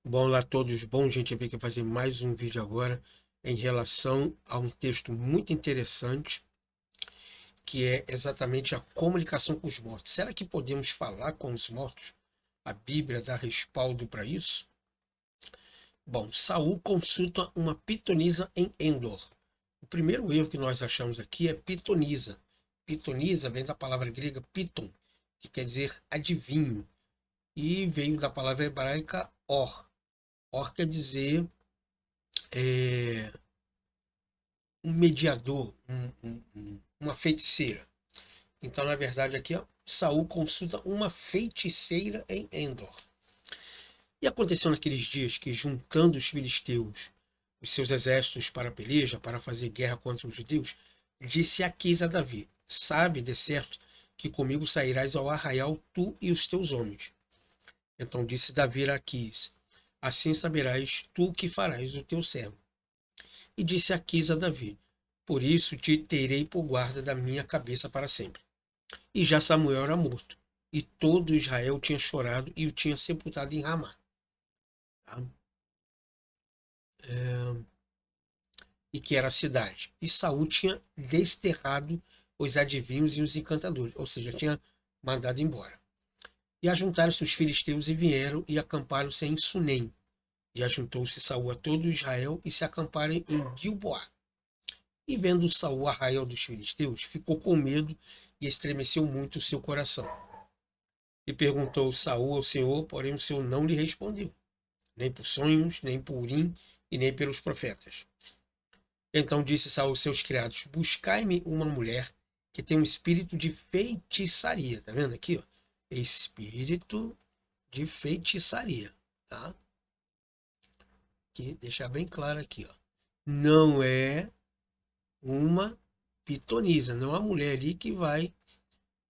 Bom, olá a todos. Bom, gente, eu vim aqui fazer mais um vídeo agora em relação a um texto muito interessante, que é exatamente a comunicação com os mortos. Será que podemos falar com os mortos? A Bíblia dá respaldo para isso? Bom, Saul consulta uma pitonisa em Endor. O primeiro erro que nós achamos aqui é pitonisa. Pitonisa vem da palavra grega piton, que quer dizer adivinho, e veio da palavra hebraica or. Or quer dizer é, um mediador, uma feiticeira. Então, na verdade, aqui, ó, Saul consulta uma feiticeira em Endor. E aconteceu naqueles dias que, juntando os filisteus, os seus exércitos para a peleja, para fazer guerra contra os judeus, disse Aquis a Davi: Sabe de certo que comigo sairás ao arraial tu e os teus homens. Então disse Davi a Aquis: Assim saberás tu o que farás o teu servo. E disse Aquis a Davi: Por isso te terei por guarda da minha cabeça para sempre. E já Samuel era morto, e todo Israel tinha chorado e o tinha sepultado em Ramá. Tá? E que era a cidade. E Saul tinha desterrado os adivinhos e os encantadores, ou seja, tinha mandado embora. E ajuntaram-se os filisteus e vieram e acamparam-se em Sunem. E ajuntou-se Saul a todo Israel e se acamparam em Gilboá. E vendo Saul o arraial dos filisteus, ficou com medo e estremeceu muito o seu coração. E perguntou Saul ao Senhor, porém o Senhor não lhe respondeu, nem por sonhos, nem por Urim e nem pelos profetas. Então disse Saul aos seus criados: Buscai-me uma mulher que tem um espírito de feitiçaria. Tá vendo aqui, ó? Espírito de feitiçaria, tá? Que deixar bem claro aqui, ó. Não é uma pitonisa, não é uma mulher ali que vai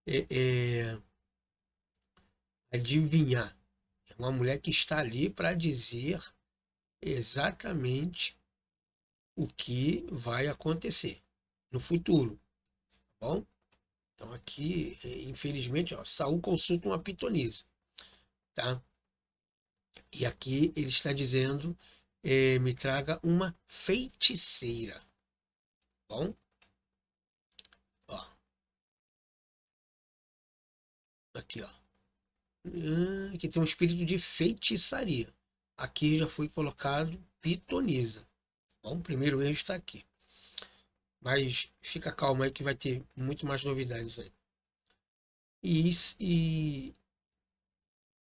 é, é, adivinhar. É uma mulher que está ali para dizer exatamente o que vai acontecer no futuro, tá bom? Então aqui, infelizmente, ó, Saul consulta uma pitonisa, tá? E aqui ele está dizendo, me traga uma feiticeira, tá bom? Ó, aqui, ó, que tem um espírito de feitiçaria. Aqui já foi colocado pitonisa. Bom, o primeiro erro está aqui. Mas fica calmo aí que vai ter muito mais novidades aí. E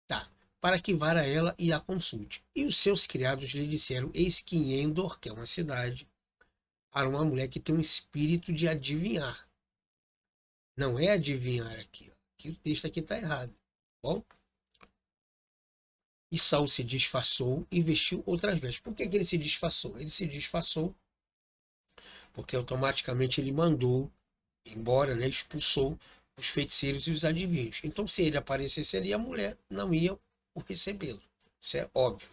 tá, para que vá a ela e a consulte. E os seus criados lhe disseram: Eis que em Endor, que é uma cidade, há uma mulher que tem um espírito de adivinhar. Não é adivinhar aqui, ó. Aqui o texto aqui está errado. Bom? E Saul se disfarçou e vestiu outras vestes. Por que ele se disfarçou? Ele se disfarçou porque automaticamente ele mandou embora, né, expulsou os feiticeiros e os adivinhos. Então, se ele aparecesse ali, a mulher não ia o recebê-lo. Isso é óbvio,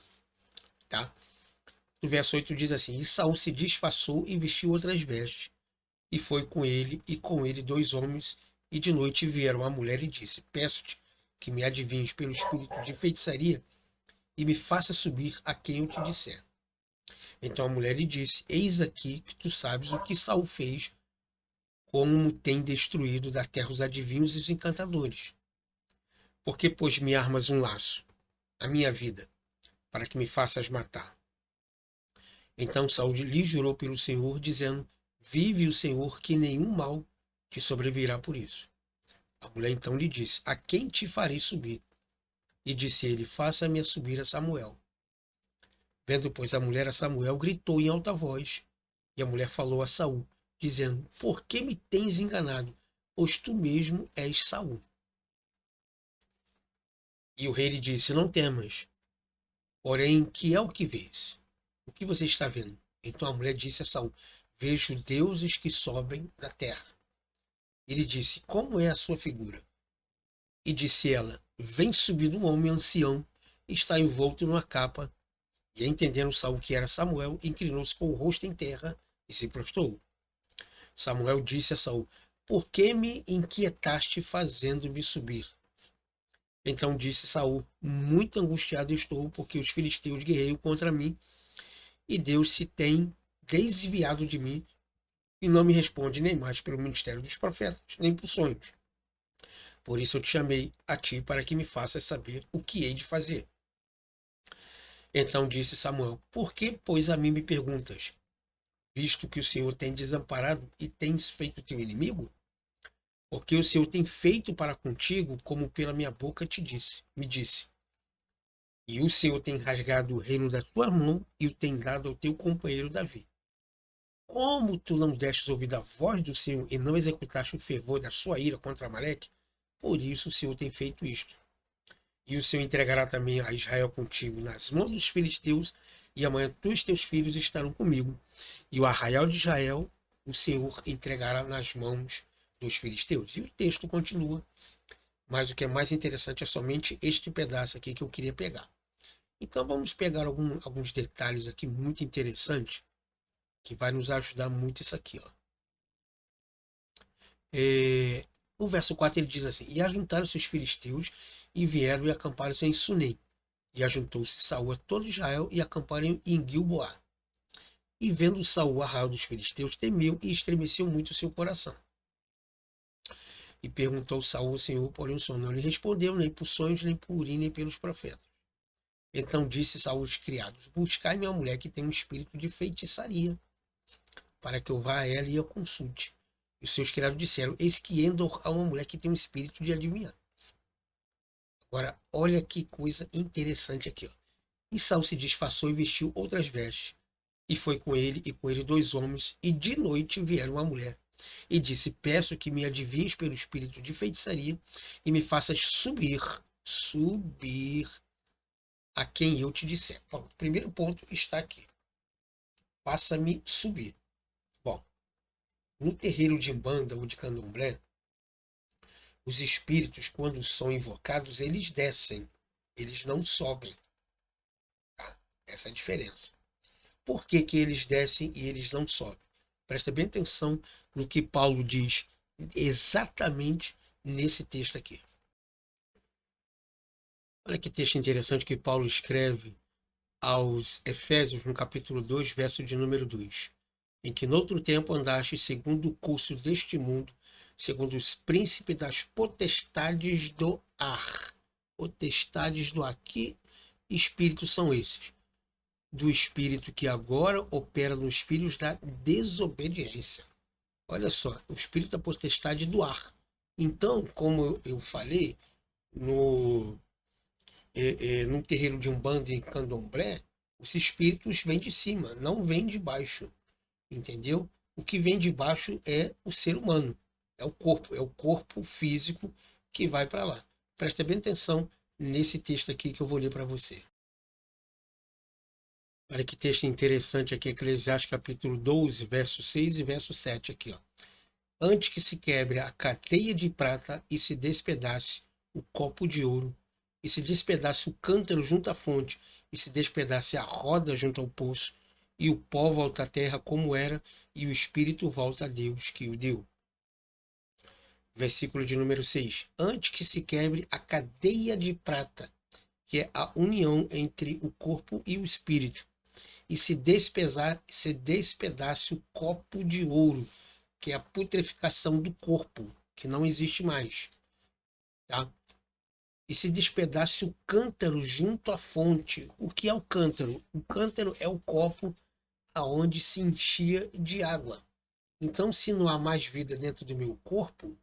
tá? No verso 8 diz assim: E Saul se disfarçou e vestiu outras vestes, e foi com ele, e com ele dois homens, e de noite vieram a mulher e disse: Peço-te que me adivinhes pelo espírito de feitiçaria e me faça subir a quem eu te disser. Então a mulher lhe disse: Eis aqui que tu sabes o que Saul fez, como tem destruído da terra os adivinhos e os encantadores. Porque, pois, me armas um laço, a minha vida, para que me faças matar? Então Saul lhe jurou pelo Senhor, dizendo: Vive o Senhor, que nenhum mal te sobrevirá por isso. A mulher então lhe disse: A quem te farei subir? E disse ele: Faça-me subir a Samuel. Vendo, pois, a mulher a Samuel, gritou em alta voz. E a mulher falou a Saul, dizendo: Por que me tens enganado? Pois tu mesmo és Saul. E o rei lhe disse: Não temas, porém, que é o que vês? O que você está vendo? Então a mulher disse a Saul: Vejo deuses que sobem da terra. Ele disse: Como é a sua figura? E disse ela: Vem subindo um homem ancião, está envolto numa capa. E entendendo Saul que era Samuel, inclinou-se com o rosto em terra e se prostrou. Samuel disse a Saul: Por que me inquietaste fazendo-me subir? Então disse Saul: muito angustiado estou, porque os filisteus guerreiam contra mim, e Deus se tem desviado de mim, e não me responde nem mais pelo ministério dos profetas, nem por sonhos. Por isso eu te chamei a ti, para que me faças saber o que hei de fazer. Então disse Samuel: por que, pois, a mim me perguntas, visto que o Senhor tem desamparado e tens feito teu inimigo? Porque o Senhor tem feito para contigo como pela minha boca me disse. E o Senhor tem rasgado o reino da tua mão e o tem dado ao teu companheiro Davi. Como tu não destes ouvir a voz do Senhor e não executaste o fervor da sua ira contra Amaleque, por isso o Senhor tem feito isto. E o Senhor entregará também a Israel contigo nas mãos dos filisteus, e amanhã tu e teus filhos estarão comigo. E o arraial de Israel o Senhor entregará nas mãos dos filisteus. E o texto continua, mas o que é mais interessante é somente este pedaço aqui que eu queria pegar. Então vamos pegar alguns detalhes aqui muito interessantes, que vai nos ajudar muito isso aqui, ó. O verso 4 ele diz assim: e ajuntaram-se os filisteus e vieram e acamparam-se em Sunem. E ajuntou-se Saul a todo Israel e acamparam em Gilboá. E vendo Saul o arraial dos filisteus, temeu e estremeceu muito o seu coração. E perguntou Saul ao Senhor, porém o Senhor não lhe respondeu, nem por sonhos, nem por Urim, nem pelos profetas. Então disse Saul aos criados: buscai minha mulher que tem um espírito de feitiçaria, para que eu vá a ela e a consulte. E os seus criados disseram: eis que Endor há uma mulher que tem um espírito de adivinhar. Agora, olha que coisa interessante aqui, ó. E Saul se disfarçou e vestiu outras vestes. E foi com ele e com ele 2 homens, e de noite vieram uma mulher. E disse: peço que me adivinhes pelo espírito de feitiçaria e me faças subir a quem eu te disser. Bom, o primeiro ponto está aqui. Faça-me subir. Bom, no terreiro de Umbanda ou de Candomblé, os espíritos, quando são invocados, eles descem, eles não sobem. Tá? Essa é a diferença. Por que que eles descem e eles não sobem? Presta bem atenção no que Paulo diz exatamente nesse texto aqui. Olha que texto interessante que Paulo escreve aos Efésios, no capítulo 2, verso de número 2. Em que noutro tempo andaste segundo o curso deste mundo, segundo os príncipes das potestades do ar. Potestades do ar. Que espíritos são esses? Do espírito que agora opera nos filhos da desobediência. Olha só, o espírito da potestade do ar. Então, como eu falei, no terreiro de Umbanda e Candomblé, os espíritos vêm de cima, não vêm de baixo, entendeu? O que vem de baixo é o ser humano, é o corpo físico que vai para lá. Presta bem atenção nesse texto aqui que eu vou ler para você. Olha que texto interessante aqui, Eclesiastes capítulo 12, verso 6 e verso 7 aqui, ó. Antes que se quebre a cadeia de prata e se despedace o copo de ouro, e se despedace o cântaro junto à fonte, e se despedace a roda junto ao poço, e o pó volta à terra como era, e o espírito volta a Deus que o deu. Versículo de número 6. Antes que se quebre a cadeia de prata, que é a união entre o corpo e o espírito, e se despedace o copo de ouro, que é a putrefação do corpo, que não existe mais. Tá? E se despedace o cântaro junto à fonte. O que é o cântaro? O cântaro é o copo aonde se enchia de água. Então, se não há mais vida dentro do meu corpo,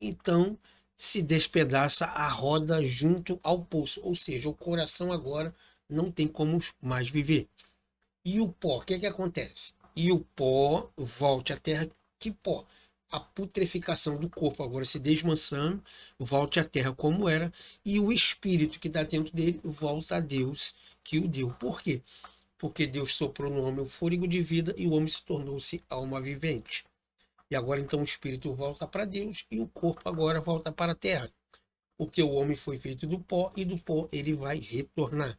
então se despedaça a roda junto ao poço. Ou seja, o coração agora não tem como mais viver. E o pó, o que é que acontece? E o pó volte à terra, que pó? A putrefação do corpo agora se desmanchando, volte à terra como era, e o espírito que está dentro dele volta a Deus que o deu. Por quê? Porque Deus soprou no homem o fôlego de vida e o homem se tornou-se alma vivente. E agora então o espírito volta para Deus e o corpo agora volta para a terra. Porque o homem foi feito do pó e do pó ele vai retornar.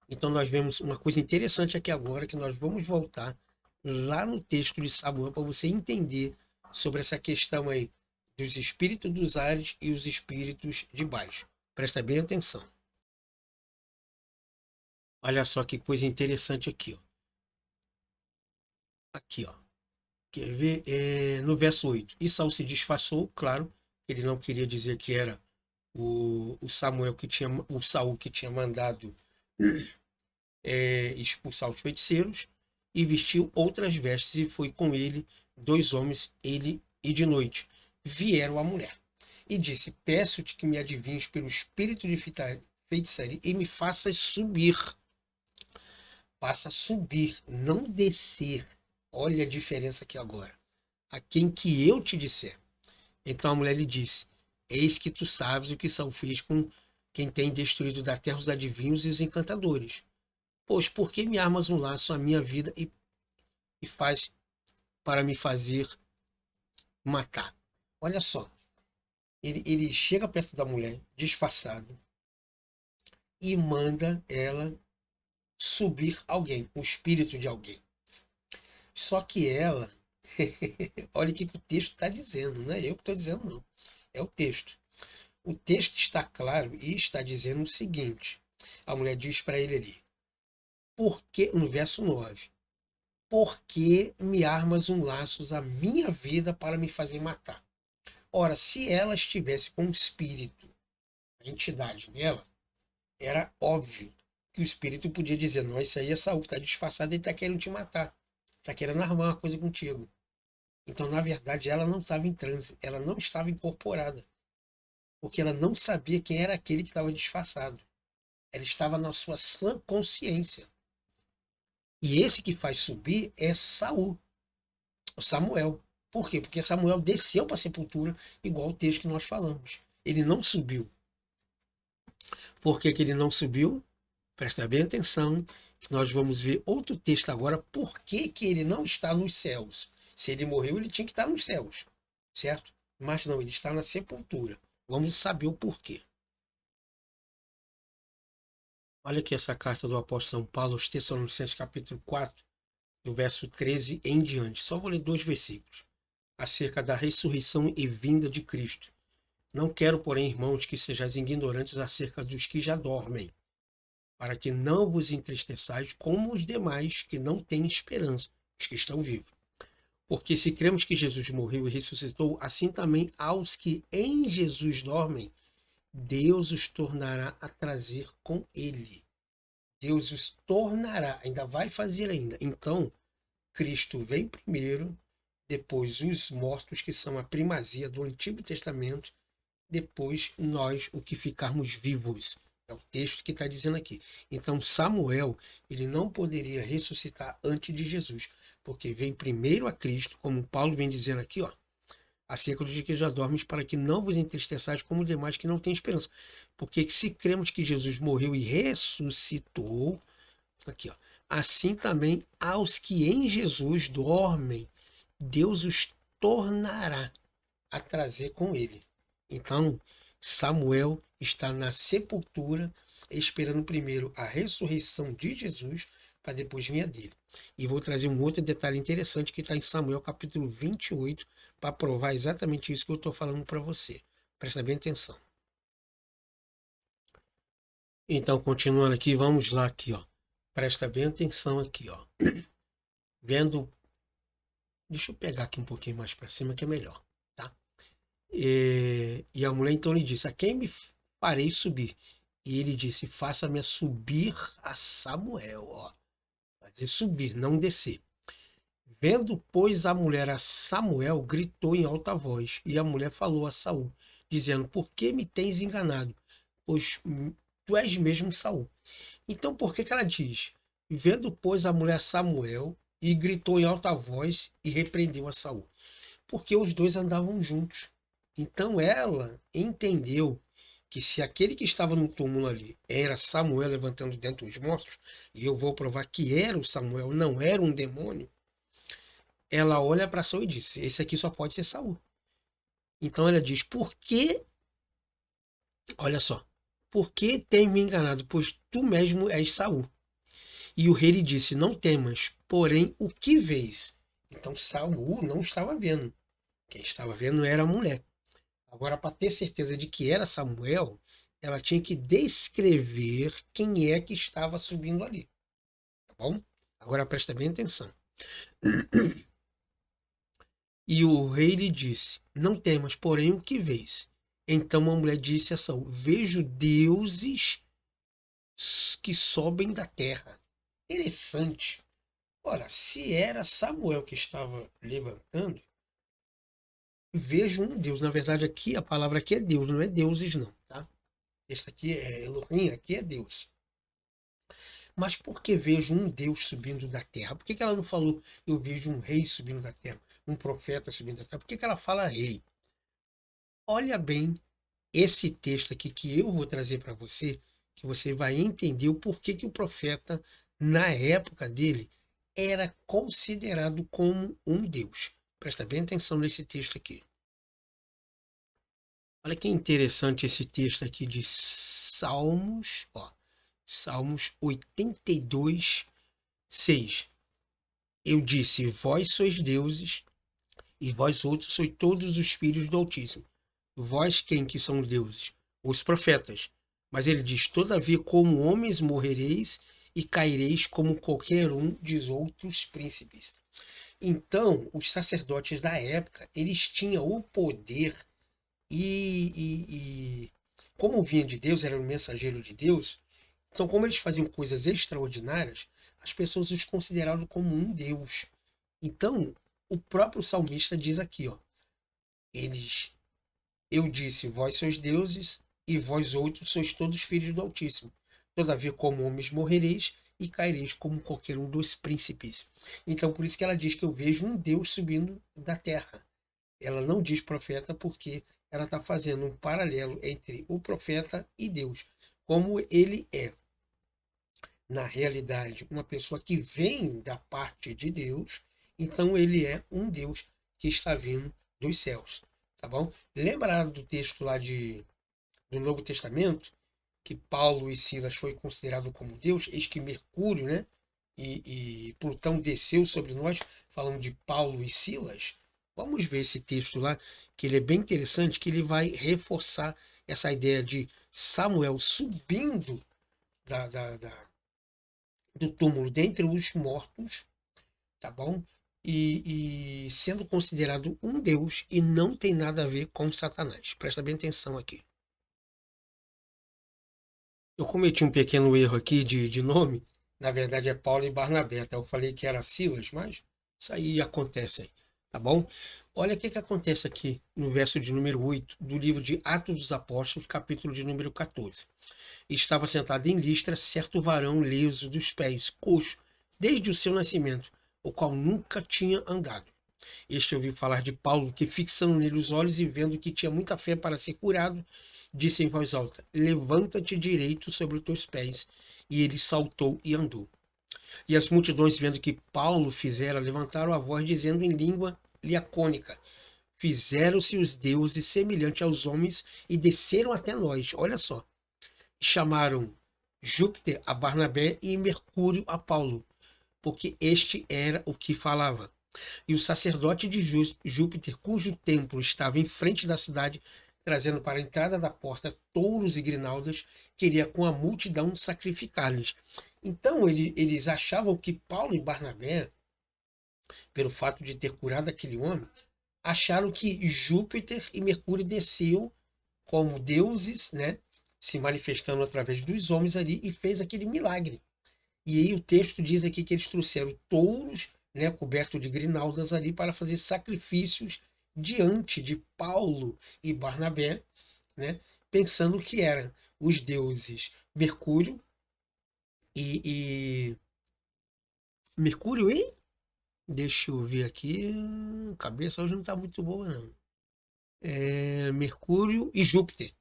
Então nós vemos uma coisa interessante aqui agora, que nós vamos voltar lá no texto de Samuel para você entender sobre essa questão aí dos espíritos dos ares e os espíritos de baixo. Presta bem atenção. Olha só que coisa interessante aqui, ó. Aqui, ó. Quer ver? No verso 8. E Saul se disfarçou, claro, ele não queria dizer que era o Samuel que tinha, o Saul que tinha mandado expulsar os feiticeiros, e vestiu outras vestes, e foi com ele 2 homens, ele e de noite. Vieram a mulher. E disse: Peço-te que me adivinhes pelo espírito de feitiçaria e me faças subir. Faça subir, não descer. Olha a diferença aqui agora. A quem que eu te disser. Então a mulher lhe disse: Eis que tu sabes o que Saul fez com quem tem destruído da terra os adivinhos e os encantadores. Pois por que me armas um laço à minha vida e faz para me fazer matar? Olha só, ele chega perto da mulher, disfarçado, e manda ela subir alguém, o espírito de alguém. Só que ela, olha o que o texto está dizendo, não é eu que estou dizendo, não. É o texto. O texto está claro e está dizendo o seguinte: a mulher diz para ele ali, porque, no verso 9, por que me armas um laços à minha vida para me fazer matar? Ora, se ela estivesse com o espírito, a entidade nela, era óbvio que o espírito podia dizer: não, isso aí é Saul, que está disfarçado e está querendo te matar, está querendo armar uma coisa contigo. Então, na verdade, ela não estava em transe, ela não estava incorporada, porque ela não sabia quem era aquele que estava disfarçado. Ela estava na sua sã consciência. E esse que faz subir é Saul, o Samuel. Por quê? Porque Samuel desceu para a sepultura, igual o texto que nós falamos. Ele não subiu. Por que que ele não subiu? Presta bem atenção, que nós vamos ver outro texto agora, por que que ele não está nos céus. Se ele morreu, ele tinha que estar nos céus, certo? Mas não, ele está na sepultura. Vamos saber o porquê. Olha aqui essa carta do apóstolo São Paulo aos Tessalonicenses, capítulo 4, do verso 13 em diante. Só vou ler 2 versículos. Acerca da ressurreição e vinda de Cristo. Não quero, porém, irmãos, que sejais ignorantes acerca dos que já dormem, para que não vos entristeçais como os demais que não têm esperança, os que estão vivos. Porque se cremos que Jesus morreu e ressuscitou, assim também aos que em Jesus dormem, Deus os tornará a trazer com ele. Deus os tornará, ainda vai fazer ainda. Então, Cristo vem primeiro, depois os mortos, que são a primazia do Antigo Testamento, depois nós, o que ficarmos vivos. É o texto que está dizendo aqui. Então, Samuel, ele não poderia ressuscitar antes de Jesus, porque vem primeiro a Cristo, como Paulo vem dizendo aqui, ó, acerca dos que já dormes, para que não vos entristeçais como os demais que não têm esperança. Porque se cremos que Jesus morreu e ressuscitou, aqui, ó, assim também aos que em Jesus dormem, Deus os tornará a trazer com ele. Então, Samuel está na sepultura, esperando primeiro a ressurreição de Jesus, para depois vir a dele. E vou trazer um outro detalhe interessante que está em Samuel capítulo 28, para provar exatamente isso que eu estou falando para você. Presta bem atenção. Então, continuando aqui, vamos lá aqui, ó. Presta bem atenção aqui, ó. Vendo. Deixa eu pegar aqui um pouquinho mais para cima que é melhor, tá? E a mulher então lhe disse: A quem me farei subir? E ele disse: Faça-me subir a Samuel. Ó. Vai dizer subir, não descer. Vendo, pois, a mulher a Samuel, gritou em alta voz. E a mulher falou a Saul, dizendo: Por que me tens enganado? Pois tu és mesmo Saul. Então, por que que ela diz? Vendo, pois, a mulher Samuel, e gritou em alta voz e repreendeu a Saul. Porque os dois andavam juntos. Então ela entendeu que se aquele que estava no túmulo ali era Samuel levantando dentre os mortos, e eu vou provar que era o Samuel, não era um demônio, ela olha para Saul e diz: Esse aqui só pode ser Saul. Então ela diz: Por que, olha só, por que tem me enganado? Pois tu mesmo és Saul. E o rei lhe disse: Não temas, porém o que vês? Então Saul não estava vendo. Quem estava vendo era a mulher. Agora, para ter certeza de que era Samuel, ela tinha que descrever quem é que estava subindo ali, tá bom? Agora presta bem atenção. E o rei lhe disse: Não temas, porém, o que vês? Então a mulher disse a Saul: Vejo deuses que sobem da terra. Interessante. Ora, se era Samuel que estava levantando, vejo um Deus. Na verdade, aqui a palavra aqui é Deus, não é deuses, não, tá? Este aqui é Elohim, aqui é Deus. Mas por que vejo um Deus subindo da terra? Por que ela não falou eu vejo um rei subindo da terra, um profeta subindo da terra? Por que ela fala rei? Olha bem esse texto aqui que eu vou trazer para você, que você vai entender o porquê que o profeta, na época dele, era considerado como um Deus. Presta bem atenção nesse texto aqui. Olha que interessante esse texto aqui de Salmos, ó, Salmos 82, 6. Eu disse, vós sois deuses, e vós outros sois todos os filhos do Altíssimo. Vós quem que são deuses? Os profetas. Mas ele diz, todavia como homens morrereis e caireis como qualquer um dos outros príncipes. Então, os sacerdotes da época, eles tinham o poder e como vinha de Deus, era um mensageiro de Deus, então como eles faziam coisas extraordinárias, as pessoas os consideravam como um Deus. Então, o próprio salmista diz aqui, ó, eles, eu disse, vós sois deuses, e vós outros sois todos filhos do Altíssimo. Todavia, como homens morrereis, e caireis como qualquer um dos príncipes. Então, por isso que ela diz que eu vejo um Deus subindo da terra. Ela não diz profeta porque ela está fazendo um paralelo entre o profeta e Deus. Como ele é, na realidade, uma pessoa que vem da parte de Deus, então ele é um Deus que está vindo dos céus, tá bom? Lembrado do texto lá do Novo Testamento, que Paulo e Silas foi considerado como Deus, eis que Mercúrio, né, e Plutão desceu sobre nós, falando de Paulo e Silas. Vamos ver esse texto lá, que ele é bem interessante, que ele vai reforçar essa ideia de Samuel subindo da, da, da, do túmulo dentre os mortos, tá bom? E sendo considerado um Deus e não tem nada a ver com Satanás. Presta bem atenção aqui. Eu cometi um pequeno erro aqui de nome. Na verdade é Paulo e Barnabé. Tá? Eu falei que era Silas, mas isso aí acontece aí, tá bom? Olha o que acontece aqui no verso de número 8 do livro de Atos dos Apóstolos, capítulo de número 14. Estava sentado em Listra certo varão liso dos pés, coxo, desde o seu nascimento, o qual nunca tinha andado. Este ouviu falar de Paulo, que fixando nele os olhos e vendo que tinha muita fé para ser curado, disse em voz alta, levanta-te direito sobre os teus pés. E ele saltou e andou. E as multidões, vendo que Paulo fizera, levantaram a voz, dizendo em língua liacônica, fizeram-se os deuses semelhante aos homens e desceram até nós. Olha só. Chamaram Júpiter a Barnabé e Mercúrio a Paulo, porque este era o que falava. E o sacerdote de Júpiter, cujo templo estava em frente da cidade, trazendo para a entrada da porta touros e grinaldas, queria com a multidão sacrificar-lhes. Então eles achavam que Paulo e Barnabé, pelo fato de ter curado aquele homem, acharam que Júpiter e Mercúrio desceu como deuses, né, se manifestando através dos homens ali e fez aquele milagre. E aí o texto diz aqui que eles trouxeram touros, né, cobertos de grinaldas ali para fazer sacrifícios diante de Paulo e Barnabé, né, pensando que eram os deuses Mercúrio e Mercúrio e deixa eu ver aqui, a cabeça hoje não está muito boa não. Mercúrio e Júpiter,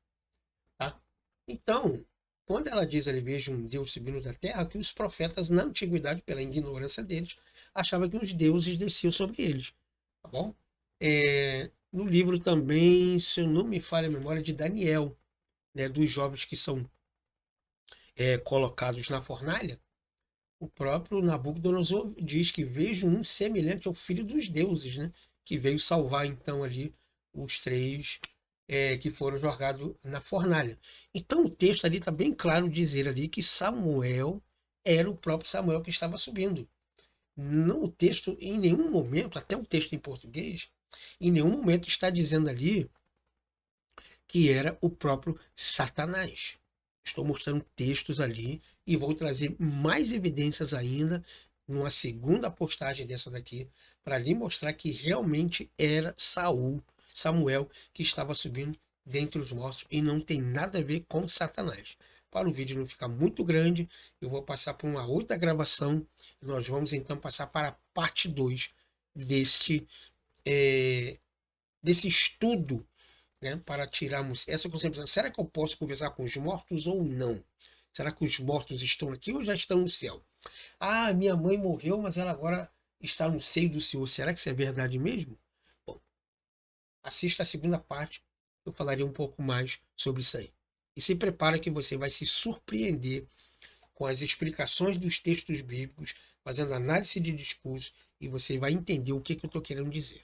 tá? Então, quando ela diz ali, veja um Deus subindo da terra, que os profetas, na antiguidade, pela ignorância deles, achavam que os deuses desciam sobre eles. Tá bom? No livro também, se eu não me falha a memória, de Daniel, né, dos jovens que são colocados na fornalha, o próprio Nabucodonosor diz que vejo um semelhante ao filho dos deuses, né, que veio salvar então ali os três que foram jogados na fornalha. Então o texto ali está bem claro dizer ali que Samuel era o próprio Samuel que estava subindo. Não, o texto, em nenhum momento, até o texto em português, em nenhum momento está dizendo ali que era o próprio Satanás. Estou mostrando textos ali e vou trazer mais evidências ainda numa segunda postagem dessa daqui para lhe mostrar que realmente era Samuel, que estava subindo dentre os mortos e não tem nada a ver com Satanás. Para o vídeo não ficar muito grande, eu vou passar para uma outra gravação e nós vamos então passar para a parte 2 deste, é, desse estudo, né, para tirarmos essa concepção. Será que eu posso conversar com os mortos ou não? Será que os mortos estão aqui ou já estão no céu? Ah, minha mãe morreu, mas ela agora está no seio do Senhor. Será que isso é verdade mesmo? Bom, assista a segunda parte, eu falarei um pouco mais sobre isso aí. E se prepara que você vai se surpreender com as explicações dos textos bíblicos, fazendo análise de discurso, e você vai entender o que eu estou querendo dizer.